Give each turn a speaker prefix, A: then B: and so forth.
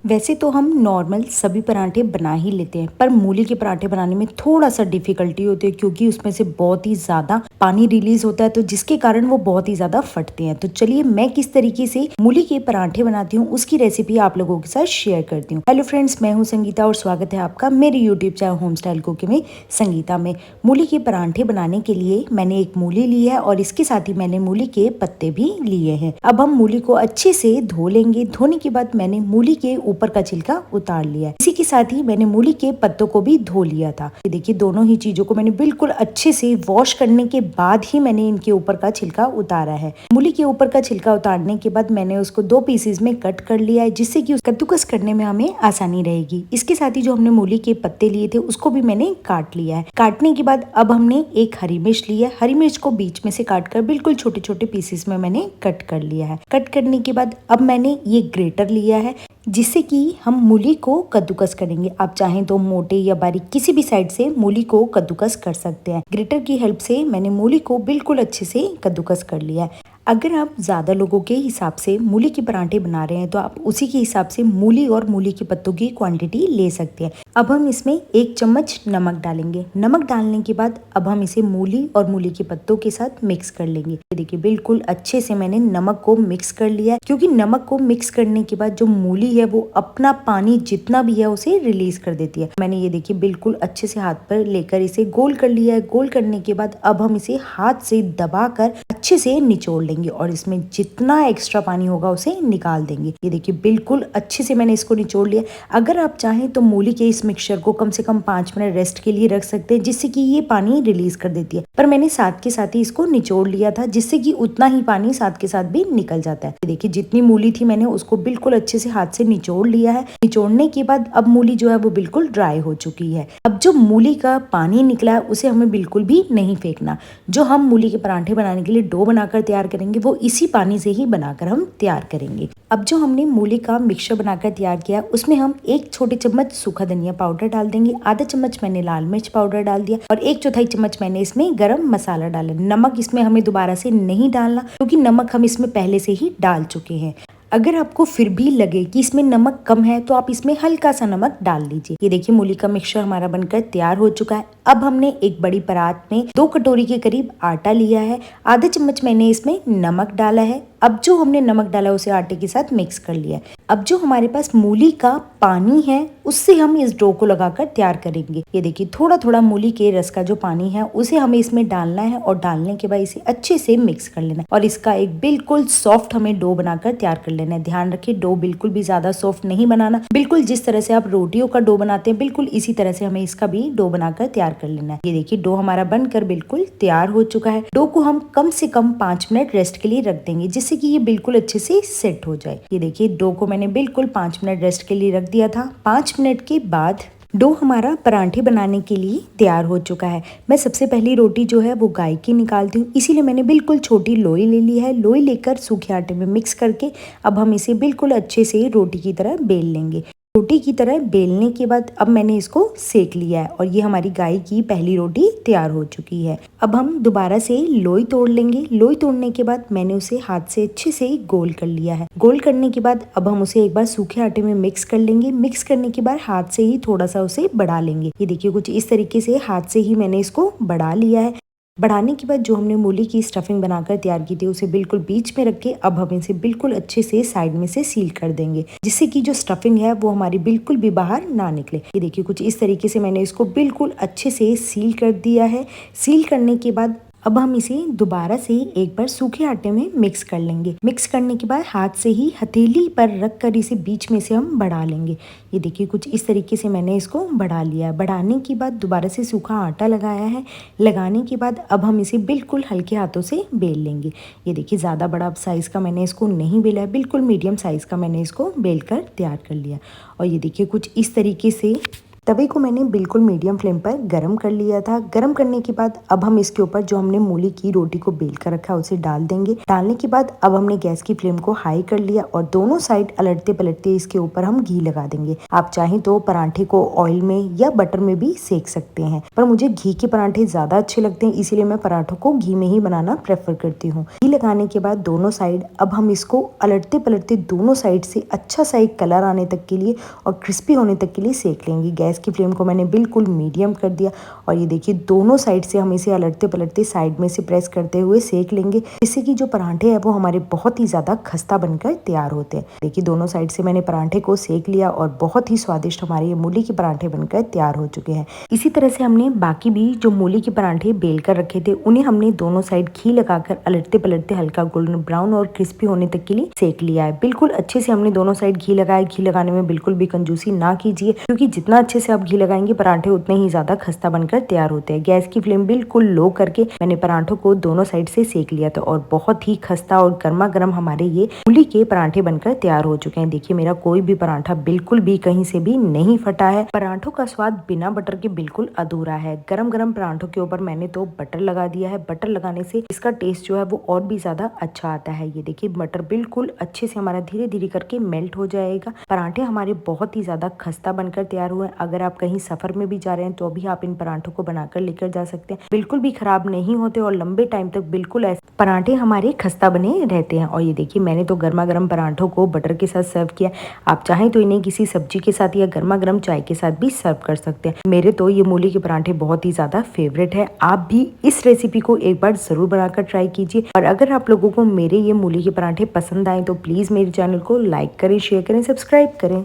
A: वैसे तो हम नॉर्मल सभी पराठे बना ही लेते हैं, पर मूली के पराठे बनाने में थोड़ा सा डिफिकल्टी होती है क्योंकि उसमें से बहुत ही ज़्यादा पानी रिलीज होता है, तो जिसके कारण वो बहुत ही ज़्यादा फटते हैं। तो चलिए मैं किस तरीके से मूली के पराठे बनाती हूँ उसकी रेसिपी आप लोगों के साथ शेयर करती हूँ। हेलो फ्रेंड्स, मैं हूँ संगीता और स्वागत है आपका मेरे YouTube channel home style cooking में संगीता में। मूली के पराठे बनाने के लिए मैंने एक मूली ली है और इसके साथ ही मैंने मूली के पत्ते भी लिए हैं। अब हम मूली को अच्छे से धो लेंगे। धोने के बाद मैंने मूली के ऊपर का छिलका उतार लिया है। इसी के साथ ही मैंने मूली के पत्तों को भी धो लिया था। ये देखिए, दोनों ही चीजों को मैंने बिल्कुल अच्छे से वॉश करने के बाद ही मैंने इनके ऊपर का छिलका उतारा है। मूली के ऊपर का छिलका उतारने के बाद मैंने उसको 2 पीसेज में कट कर लिया है, जिससे कि कद्दूकस करने में हमें आसानी रहेगी। इसके साथ ही जो हमने मूली के पत्ते लिए थे उसको भी मैंने काट लिया है। काटने के बाद अब हमने एक हरी मिर्च लिया है। हरी मिर्च को बीच में से काट कर बिल्कुल छोटे छोटे पीसेस में मैंने कट कर लिया है। कट करने के बाद अब मैंने ये ग्रेटर लिया है, जिससे कि हम मूली को कद्दूकस करेंगे। आप चाहें तो मोटे या बारीक किसी भी साइड से मूली को कद्दूकस कर सकते हैं। ग्रेटर की हेल्प से मैंने मूली को बिल्कुल अच्छे से कद्दूकस कर लिया है। अगर आप ज़्यादा लोगों के हिसाब से मूली के पराठे बना रहे हैं तो आप उसी के हिसाब से मूली और मूली के पत्तों की क्वांटिटी ले सकते हैं। अब हम इसमें 1 चम्मच नमक डालेंगे। नमक डालने के बाद अब हम इसे मूली और मूली के पत्तों के साथ मिक्स कर लेंगे। ये देखिए, बिल्कुल अच्छे से मैंने नमक को मिक्स कर लिया है, क्योंकि नमक को मिक्स करने के बाद जो मूली है वो अपना पानी जितना भी है उसे रिलीज कर देती है। मैंने ये देखिए बिल्कुल अच्छे से हाथ पर लेकर इसे गोल कर लिया है। गोल करने के बाद अब हम इसे हाथ से दबाकर अच्छे से निचोड़ लेंगे और इसमें जितना एक्स्ट्रा पानी होगा उसे निकाल देंगे। ये देखिए, बिल्कुल अच्छे से मैंने इसको निचोड़ लिया। अगर आप चाहें तो मूली के इस मिक्सचर को कम से कम 5 मिनट रेस्ट के लिए रख सकते हैं, जिससे कि ये पानी रिलीज कर देती है। पर मैंने साथ के साथ ही इसको निचोड़ लिया था, जिससे कि उतना ही पानी साथ के साथ भी निकल जाता है। देखिए, जितनी मूली थी मैंने उसको बिल्कुल अच्छे से हाथ से निचोड़ लिया है। निचोड़ने के बाद अब मूली जो है वो बिल्कुल ड्राई हो चुकी है। अब जो मूली का पानी निकला है उसे हमें बिल्कुल भी नहीं फेंकना। जो हम मूली के पराठे बनाने के लिए डो बनाकर तैयार करेंगे वो इसी पानी से ही बनाकर हम तैयार करेंगे। अब जो हमने मूली का मिक्सचर बनाकर तैयार किया उसमें हम 1 छोटे चम्मच सूखा धनिया पाउडर डाल देंगे। आधा चम्मच मैंने लाल मिर्च पाउडर डाल दिया और 1/4 चम्मच मैंने इसमें गरम मसाला डाला। नमक इसमें हमें दोबारा से नहीं डालना, क्योंकि नमक हम इसमें पहले से ही डाल चुके हैं। अगर आपको फिर भी लगे कि इसमें नमक कम है तो आप इसमें हल्का सा नमक डाल लीजिए। ये देखिए, मूली का मिक्सचर हमारा बनकर तैयार हो चुका है। अब हमने एक बड़ी परात में 2 कटोरी के करीब आटा लिया है। आधा चम्मच मैंने इसमें नमक डाला है। अब जो हमने नमक डाला उसे आटे के साथ मिक्स कर लिया है। अब जो हमारे पास मूली का पानी है उससे हम इस डो को लगाकर तैयार करेंगे। ये देखिए, थोड़ा थोड़ा मूली के रस का जो पानी है उसे हमें इसमें डालना है और डालने के बाद इसे अच्छे से मिक्स कर लेना है और इसका एक बिल्कुल सॉफ्ट हमें डो बनाकर तैयार कर लेना है। ध्यान रखिए, डो बिल्कुल भी ज्यादा सॉफ्ट नहीं बनाना। बिल्कुल जिस तरह से आप रोटियों का डो बनाते हैं बिल्कुल इसी तरह से हमें इसका भी डो बनाकर तैयार कर लेना है। ये देखिए, डो हमारा बनकर बिल्कुल तैयार हो चुका है। डो को हम कम से कम 5 मिनट रेस्ट के लिए रख देंगे, जिससे कि ये बिल्कुल अच्छे से सेट हो जाए। ये देखिए, डो को मैंने बिल्कुल 5 मिनट रेस्ट के लिए रख दिया था। 5 मिनट के बाद डो हमारा पराठे बनाने के लिए तैयार हो चुका है। मैं सबसे पहली रोटी जो है वो गाय की निकालती हूँ, इसीलिए मैंने बिल्कुल छोटी लोई ले ली है। लोई लेकर सूखे आटे में मिक्स करके अब हम इसे बिल्कुल अच्छे से रोटी की तरह बेल लेंगे। रोटी की तरह बेलने के बाद अब मैंने इसको सेक लिया है और ये हमारी गाय की पहली रोटी तैयार हो चुकी है। अब हम दोबारा से लोई तोड़ लेंगे। लोई तोड़ने के बाद मैंने उसे हाथ से अच्छे से गोल कर लिया है। गोल करने के बाद अब हम उसे एक बार सूखे आटे में मिक्स कर लेंगे। मिक्स करने के बाद हाथ से ही थोड़ा सा उसे बढ़ा लेंगे। ये देखिए, कुछ इस तरीके से हाथ से ही मैंने इसको बढ़ा लिया है। बढ़ाने के बाद जो हमने मूली की स्टफिंग बनाकर तैयार की थी उसे बिल्कुल बीच में रख के अब हम इसे बिल्कुल अच्छे से साइड में से सील कर देंगे, जिससे कि जो स्टफिंग है वो हमारी बिल्कुल भी बाहर ना निकले। ये देखिए, कुछ इस तरीके से मैंने इसको बिल्कुल अच्छे से सील कर दिया है। सील करने के बाद अब हम इसे दोबारा से एक बार सूखे आटे में मिक्स कर लेंगे। मिक्स करने के बाद हाथ से ही हथेली पर रख कर इसे बीच में से हम बढ़ा लेंगे। ये देखिए, कुछ इस तरीके से मैंने इसको बढ़ा लिया। बढ़ाने के बाद दोबारा से सूखा आटा लगाया है। लगाने के बाद अब हम इसे बिल्कुल हल्के हाथों से बेल लेंगे। ये देखिए, ज़्यादा बड़ा साइज़ का मैंने इसको नहीं बेला है, बिल्कुल मीडियम साइज़ का मैंने इसको बेल कर तैयार कर लिया। और ये देखिए, कुछ इस तरीके से तवे को मैंने बिल्कुल मीडियम फ्लेम पर गरम कर लिया था। गरम करने के बाद अब हम इसके ऊपर जो हमने मूली की रोटी को बेल कर रखा है उसे डाल देंगे। डालने के बाद अब हमने गैस की फ्लेम को हाई कर लिया और दोनों साइड अलटते पलटते इसके ऊपर हम घी लगा देंगे। आप चाहें तो पराठे को ऑयल में या बटर में भी सेक सकते हैं, पर मुझे घी के पराठे ज्यादा अच्छे लगते हैं, इसीलिए मैं पराठों को घी में ही बनाना प्रेफर करती हूँ। घी लगाने के बाद दोनों साइड अब हम इसको अलटते पलटते दोनों साइड से अच्छा सा एक कलर आने तक के लिए और क्रिस्पी होने तक के लिए सेक लेंगे। गैस की फ्लेम को मैंने बिल्कुल मीडियम कर दिया और ये देखिए दोनों साइड से हम इसे अलटते पलटते साइड में से प्रेस करते हुए सेक लेंगे, जिससे कि जो पराठे हैं वो हमारे बहुत ही ज्यादा खस्ता बनकर तैयार होते हैं। देखिए दोनों साइड से मैंने पराठे को सेक लिया और बहुत ही स्वादिष्ट हमारे ये मूली के पराठे बनकर तैयार हो चुके हैं। इसी तरह से हमने बाकी भी जो मूली के पराठे बेल कर रखे थे उन्हें हमने दोनों साइड घी लगाकर अलटते पलटते हल्का गोल्डन ब्राउन और क्रिस्पी होने तक के लिए सेक लिया है। बिल्कुल अच्छे से हमने दोनों साइड घी लगाया। घी लगाने में बिल्कुल भी कंजूसी ना कीजिए, क्योंकि जितना अच्छे से आप घी लगाएंगे पराठे उतने ही ज्यादा खस्ता बनकर तैयार होते हैं। गैस की फ्लेम बिल्कुल लो करके मैंने पराठों को दोनों साइड से सेक लिया था और बहुत ही खस्ता और गर्मा गर्म हमारे ये मूली के पराठे बनकर तैयार हो चुके हैं। देखिए मेरा कोई भी पराठा बिल्कुल भी कहीं से भी नहीं फटा है। पराठों का स्वाद बिना बटर के बिल्कुल अधूरा है। गरम गरम पराठों के ऊपर मैंने तो बटर लगा दिया है। बटर लगाने से इसका टेस्ट जो है वो और भी ज्यादा अच्छा आता है। ये देखिए बटर बिल्कुल अच्छे से हमारा धीरे धीरे करके मेल्ट हो जाएगा। पराठे हमारे बहुत ही ज्यादा खस्ता बनकर तैयार हुए। अगर आप कहीं सफर में भी जा रहे हैं तो भी आप इन पराठों को बनाकर लेकर जा सकते हैं, बिल्कुल भी खराब नहीं होते और लंबे टाइम तक बिल्कुल ऐसे पराठे हमारे खस्ता बने रहते हैं। और ये देखिए मैंने तो गर्मा गर्म पराठों को बटर के साथ सर्व किया। आप चाहें तो इन्हें किसी सब्जी के साथ या गर्मा गर्म चाय के साथ भी सर्व कर सकते हैं। मेरे तो ये मूली के पराठे बहुत ही ज्यादा फेवरेट है। आप भी इस रेसिपी को एक बार जरूर बनाकर ट्राई कीजिए। और अगर आप लोगों को मेरे ये मूली के पराठे पसंद आए तो प्लीज मेरे चैनल को लाइक करें, शेयर करें, सब्सक्राइब करें।